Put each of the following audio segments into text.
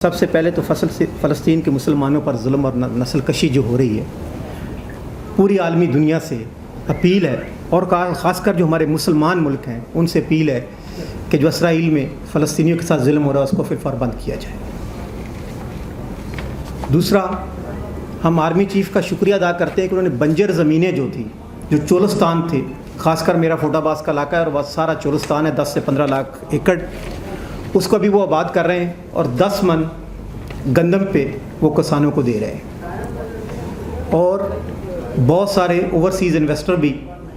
سب سے پہلے تو فلسطین کے مسلمانوں پر ظلم اور نسل کشی جو ہو رہی ہے، پوری عالمی دنیا سے اپیل ہے، اور خاص کر جو ہمارے مسلمان ملک ہیں ان سے اپیل ہے کہ جو اسرائیل میں فلسطینیوں کے ساتھ ظلم ہو رہا ہے اس کو فوراً بند کیا جائے۔ دوسرا، ہم آرمی چیف کا شکریہ ادا کرتے ہیں کہ انہوں نے بنجر زمینیں جو تھیں، جو چولستان تھے، خاص کر میرا فوٹا باز کا علاقہ ہے اور بس سارا چولستان ہے، 10 سے 15 لاکھ ایکڑ، اس کو بھی وہ آباد کر رہے ہیں اور 10 من گندم پہ وہ کسانوں کو دے رہے ہیں۔ اور بہت سارے اوورسیز انویسٹر بھی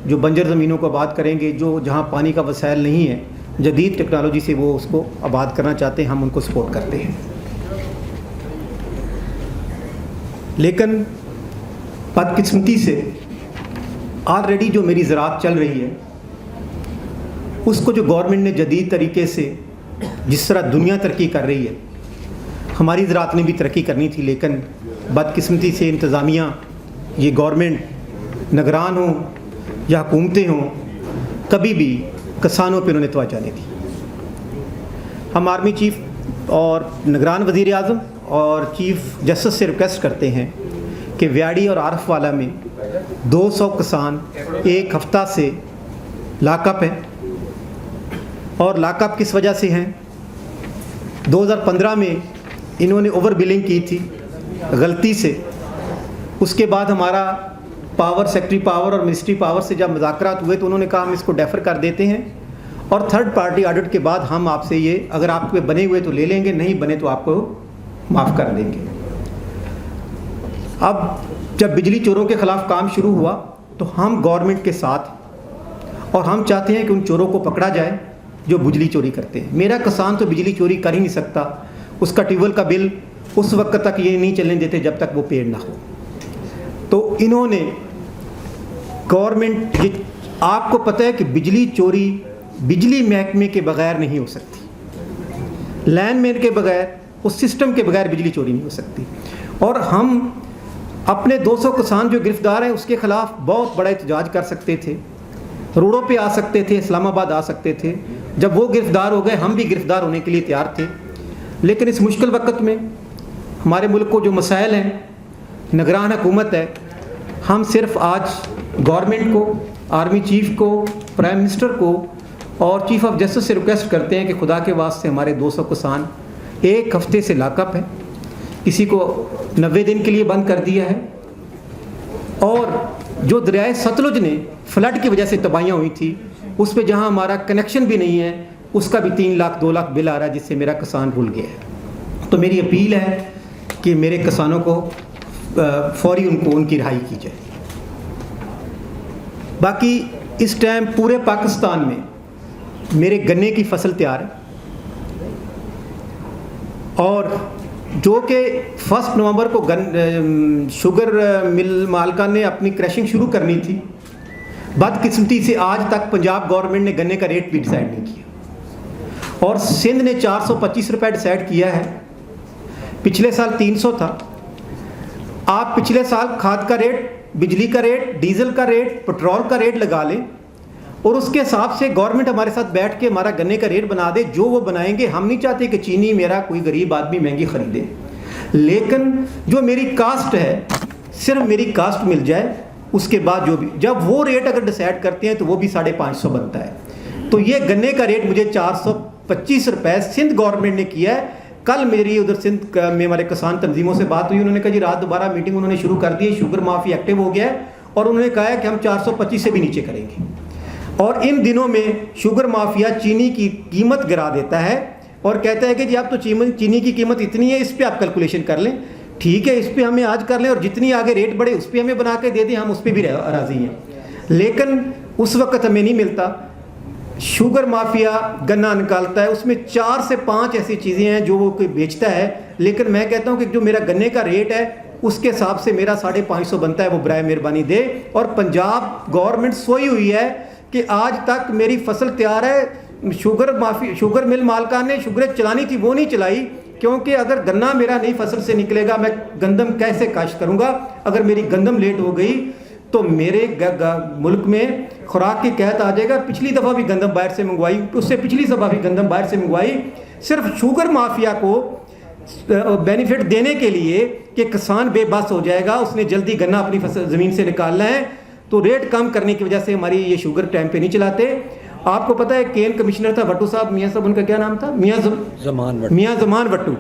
جو بنجر زمینوں کو آباد کریں گے، جو جہاں پانی کا وسائل نہیں ہے، جدید ٹیکنالوجی سے وہ اس کو آباد کرنا چاہتے ہیں، ہم ان کو سپورٹ کرتے ہیں۔ لیکن بدقسمتی سے آلریڈی جو میری زراعت چل رہی ہے اس کو جو گورنمنٹ نے جدید طریقے سے جس طرح دنیا ترقی کر رہی ہے، ہماری زراعت نے بھی ترقی کرنی تھی، لیکن بدقسمتی سے انتظامیہ، یہ گورنمنٹ نگران ہوں یا حکومتیں ہوں، کبھی بھی کسانوں پہ انہوں نے توجہ نہیں دی۔ ہم آرمی چیف اور نگران وزیر اعظم اور چیف جسٹس سے ریکویسٹ کرتے ہیں کہ ویاڑی اور عارف والا میں 200 کسان ایک ہفتہ سے لاک اپ ہیں، اور لاک اپ کس وجہ سے ہیں؟ 2015 میں انہوں نے اوور بلنگ کی تھی غلطی سے، اس کے بعد ہمارا پاور، سیکٹری پاور اور منسٹری پاور سے جب مذاکرات ہوئے تو انہوں نے کہا ہم اس کو ڈیفر کر دیتے ہیں، اور تھرڈ پارٹی آڈٹ کے بعد ہم آپ سے یہ اگر آپ کے بنے ہوئے تو لے لیں گے، نہیں بنے تو آپ کو معاف کر دیں گے۔ اب جب بجلی چوروں کے خلاف کام شروع ہوا تو ہم گورنمنٹ کے ساتھ، اور ہم چاہتے ہیں کہ ان چوروں کو پکڑا جائے جو بجلی چوری کرتے ہیں۔ میرا کسان تو بجلی چوری کر ہی نہیں سکتا، اس کا ٹیوب ویل کا بل اس وقت تک یہ نہیں چلنے دیتے جب تک وہ پیڈ نہ ہو۔ تو انہوں نے گورنمنٹ، آپ کو پتہ ہے کہ بجلی چوری بجلی محکمے کے بغیر نہیں ہو سکتی، لینڈ مین کے بغیر، اس سسٹم کے بغیر بجلی چوری نہیں ہو سکتی۔ اور ہم اپنے 200 کسان جو گرفتار ہیں اس کے خلاف بہت بڑا احتجاج کر سکتے تھے، روڈوں پہ آ سکتے تھے، اسلام آباد آ سکتے تھے۔ جب وہ گرفتار ہو گئے ہم بھی گرفتار ہونے کے لیے تیار تھے، لیکن اس مشکل وقت میں ہمارے ملک کو جو مسائل ہیں، نگران حکومت ہے، ہم صرف آج گورنمنٹ کو، آرمی چیف کو، پرائم منسٹر کو اور چیف آف جسٹس سے ریکویسٹ کرتے ہیں کہ خدا کے واسطے ہمارے 200 کسان ایک ہفتے سے لاک اپ ہیں، کسی کو 90 دن کے لیے بند کر دیا ہے، اور جو دریائے ستلج نے فلڈ کی وجہ سے تباہیاں ہوئی تھی اس پہ جہاں ہمارا کنیکشن بھی نہیں ہے اس کا بھی 3 لاکھ 2 لاکھ بل آ رہا ہے، جس سے میرا کسان رول گیا ہے۔ تو میری اپیل ہے کہ میرے کسانوں کو فوری ان کی رہائی کی جائے۔ باقی اس ٹائم پورے پاکستان میں میرے گنے کی فصل تیار ہے، اور جو کہ 1 نومبر کو شوگر مل مالکان نے اپنی کریشنگ شروع کرنی تھی، بدقسمتی سے آج تک پنجاب گورنمنٹ نے گنے کا ریٹ بھی ڈیسائیڈ نہیں کیا، اور سندھ نے 425 روپے ڈیسائیڈ کیا ہے، پچھلے سال 300 تھا۔ آپ پچھلے سال کھاد کا ریٹ، بجلی کا ریٹ، ڈیزل کا ریٹ، پٹرول کا ریٹ لگا لیں، اور اس کے حساب سے گورنمنٹ ہمارے ساتھ بیٹھ کے ہمارا گنے کا ریٹ بنا دے جو وہ بنائیں گے۔ ہم نہیں چاہتے کہ چینی میرا کوئی غریب آدمی مہنگی خریدے، لیکن جو میری کاسٹ ہے صرف میری کاسٹ مل جائے، اس کے بعد جو بھی جب وہ ریٹ اگر ڈیسائیڈ کرتے ہیں تو وہ بھی 550 بنتا ہے۔ تو یہ گنے کا ریٹ مجھے 425 روپے سندھ گورنمنٹ نے کیا ہے۔ کل میری ادھر سندھ میں ہمارے کسان تنظیموں سے بات ہوئی، انہوں نے کہا جی رات دوبارہ میٹنگ انہوں نے شروع کر دی ہے، شوگر معافی ایکٹیو ہو گیا ہے، اور انہوں نے کہا ہے کہ ہم 425 سے بھی نیچے کریں گے۔ اور ان دنوں میں شوگر مافیا چینی کی قیمت گرا دیتا ہے اور کہتا ہے کہ جی اب تو چینی کی قیمت اتنی ہے، اس پہ آپ کیلکولیشن کر لیں، ٹھیک ہے اس پہ ہمیں آج کر لیں، اور جتنی آگے ریٹ بڑھے اس پہ ہمیں بنا کے دے دیں، ہم اس پہ بھی راضی ہیں، لیکن اس وقت ہمیں نہیں ملتا۔ شوگر مافیا گنا نکالتا ہے، اس میں 4 سے 5 ایسی چیزیں ہیں جو وہ بیچتا ہے، لیکن میں کہتا ہوں کہ جو میرا گنے کا ریٹ ہے اس کے حساب سے میرا 550 بنتا ہے، وہ برائے مہربانی دے۔ اور پنجاب گورنمنٹ سوئی ہوئی ہے کہ آج تک میری فصل تیار ہے، شوگر مل مالکان نے شوگریں چلانی تھی وہ نہیں چلائی، کیونکہ اگر گنا میرا نئی فصل سے نکلے گا میں گندم کیسے کاشت کروں گا؟ اگر میری گندم لیٹ ہو گئی تو میرے ملک میں خوراک کی قحط آ جائے گا۔ پچھلی دفعہ بھی گندم باہر سے منگوائی، اس سے پچھلی دفعہ بھی گندم باہر سے منگوائی۔ صرف شوگر مافیا کو بینیفٹ دینے کے لیے کہ کسان بے بس ہو جائے گا, اس نے جلدی گنا اپنی فصل زمین سے نکالنا ہے, تو ریٹ کم کرنے کی وجہ سے ہماری یہ شوگر ٹائم پہ نہیں چلاتے. آپ کو پتہ ہے کین کمشنر تھا بھٹو صاحب, میاں صاحب ان کا کیا نام تھا, میاں زمان بھٹو,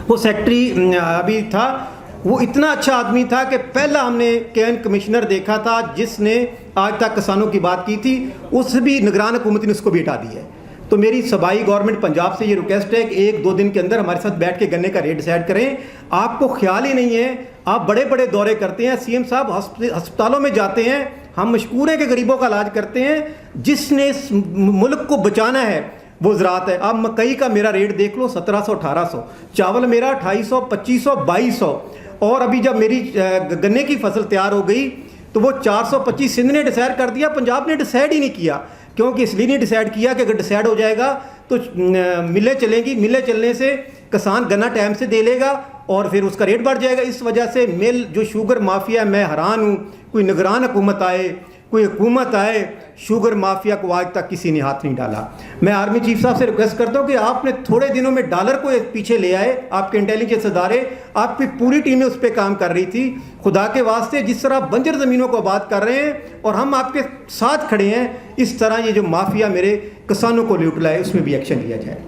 وہ سیکٹری ابھی تھا. وہ اتنا اچھا آدمی تھا کہ پہلا ہم نے کین کمشنر دیکھا تھا جس نے آج تک کسانوں کی بات کی تھی, اس بھی نگران حکومت نے اس کو بھی ہٹا دیا ہے. تو میری صوبائی گورنمنٹ پنجاب سے یہ ریکویسٹ ہے کہ 1-2 دن کے اندر ہمارے ساتھ بیٹھ کے گنے کا ریٹ ڈیسائیڈ کریں. آپ کو خیال ہی نہیں ہے, آپ بڑے بڑے دورے کرتے ہیں, سی ایم صاحب ہسپتالوں میں جاتے ہیں, ہم مشکور ہیں کہ غریبوں کا علاج کرتے ہیں. جس نے اس ملک کو بچانا ہے وہ زراعت ہے. آپ مکئی کا میرا ریٹ دیکھ لو 1700-1800, چاول میرا 2800-2500-2200, اور ابھی جب میری گنے کی فصل تیار ہو گئی تو وہ 425 سندھ نے ڈیسائیڈ کر دیا, پنجاب نے ڈیسائیڈ ہی نہیں کیا. کیونکہ اس لیے نہیں ڈیسائیڈ کیا کہ اگر ڈیسائیڈ ہو جائے گا تو ملیں چلیں گی, ملیں چلنے سے کسان گنا ٹائم سے دے لے گا اور پھر اس کا ریٹ بڑھ جائے گا. اس وجہ سے مل جو شوگر مافیا ہے, میں حیران ہوں, کوئی نگران حکومت آئے, کوئی حکومت آئے, شوگر مافیا کو آج تک کسی نے ہاتھ نہیں ڈالا. میں آرمی چیف صاحب سے ریکویسٹ کرتا ہوں کہ آپ نے تھوڑے دنوں میں ڈالر کو پیچھے لے آئے, آپ کے انٹیلیجنس ادارے, آپ کی پوری ٹیمیں اس پہ کام کر رہی تھی. خدا کے واسطے جس طرح بنجر زمینوں کو آباد کر رہے ہیں اور ہم آپ کے ساتھ کھڑے ہیں, اس طرح یہ جو مافیا میرے کسانوں کو لوٹ لائے اس میں بھی ایکشن لیا جائے.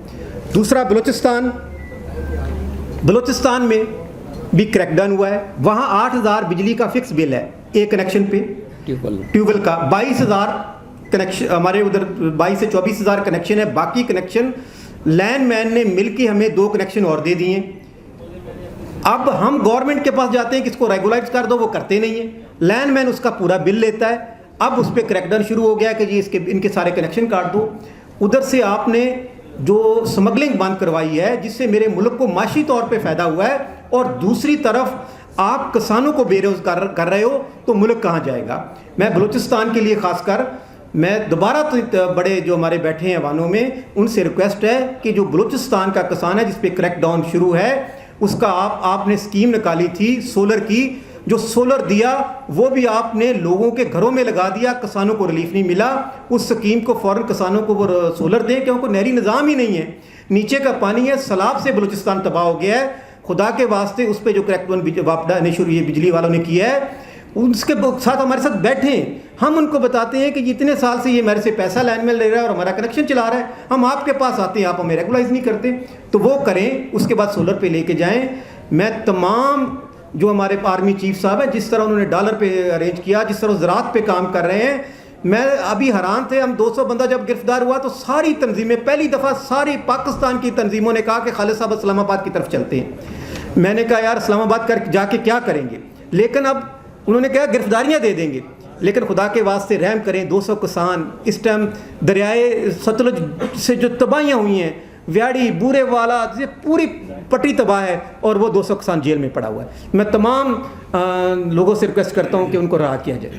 دوسرا بلوچستان میں بھی کریک ڈاؤن ہوا ہے. وہاں 8000 بجلی کا فکس بل ہے ایک کنیکشن پہ, ٹیوب ویل کا 22,000 کنیکشن, ہمارے ادھر 22 سے 24,000 کنیکشن ہے. باقی کنیکشن لینڈ مین نے مل کے ہمیں 2 کنیکشن اور دے دیے. اب ہم گورنمنٹ کے پاس جاتے ہیں کہ اس کو ریگولائز کر دو, وہ کرتے نہیں ہیں. لینڈ مین اس کا پورا بل لیتا ہے. اب اس پہ کریک ڈاؤن شروع ہو گیا کہ جی ان کے سارے کنیکشن کاٹ دو. ادھر سے آپ نے جو سمگلنگ بند کروائی ہے جس سے میرے ملک کو معاشی طور پہ فائدہ ہوا ہے, اور دوسری طرف آپ کسانوں کو بے روزگار کر رہے ہو, تو ملک کہاں جائے گا. میں بلوچستان کے لیے خاص کر میں دوبارہ بڑے جو ہمارے بیٹھے ہیں وانوں میں ان سے ریکویسٹ ہے کہ جو بلوچستان کا کسان ہے جس پہ کریک ڈاؤن شروع ہے, اس کا آپ نے اسکیم نکالی تھی سولر کی, جو سولر دیا وہ بھی آپ نے لوگوں کے گھروں میں لگا دیا, کسانوں کو ریلیف نہیں ملا. اس اسکیم کو فوراً کسانوں کو وہ سولر دیں, کیونکہ نہری نظام ہی نہیں ہے, نیچے کا پانی ہے, سیلاب سے بلوچستان تباہ ہو گیا ہے. خدا کے واسطے اس پہ جو کریک ڈاؤن واپڈا نے شروع یہ بجلی والوں نے کیا ہے, اس کے ساتھ ہمارے ساتھ بیٹھیں, ہم ان کو بتاتے ہیں کہ اتنے سال سے یہ میرے سے پیسہ لائن میں لے رہا ہے اور ہمارا کنیکشن چلا رہا ہے, ہم آپ کے پاس آتے ہیں, آپ ہمیں ریگولائز نہیں کرتے, تو وہ کریں, اس کے بعد سولر پہ لے کے جائیں. میں تمام جو ہمارے آرمی چیف صاحب ہیں, جس طرح انہوں نے ڈالر پہ ارینج کیا, جس طرح زراعت پہ کام کر رہے ہیں, میں ابھی حیران تھے. ہم 200 بندہ جب گرفتار ہوا تو ساری تنظیمیں, پہلی دفعہ ساری پاکستان کی تنظیموں نے کہا کہ خالد صاحب اسلام آباد کی طرف چلتے ہیں. میں نے کہا یار اسلام آباد جا کے کیا کریں گے, لیکن اب انہوں نے کہا گرفتاریاں دے دیں گے, لیکن خدا کے واسطے رحم کریں. 200 کسان اس ٹائم دریائے ستلج سے جو تباہیاں ہوئی ہیں, ویاڑی بورے والا سے پوری پٹی تباہ ہے, اور وہ 200 کسان جیل میں پڑا ہوا ہے. میں تمام لوگوں سے ریکویسٹ کرتا ہوں کہ ان کو رہا کیا جائے.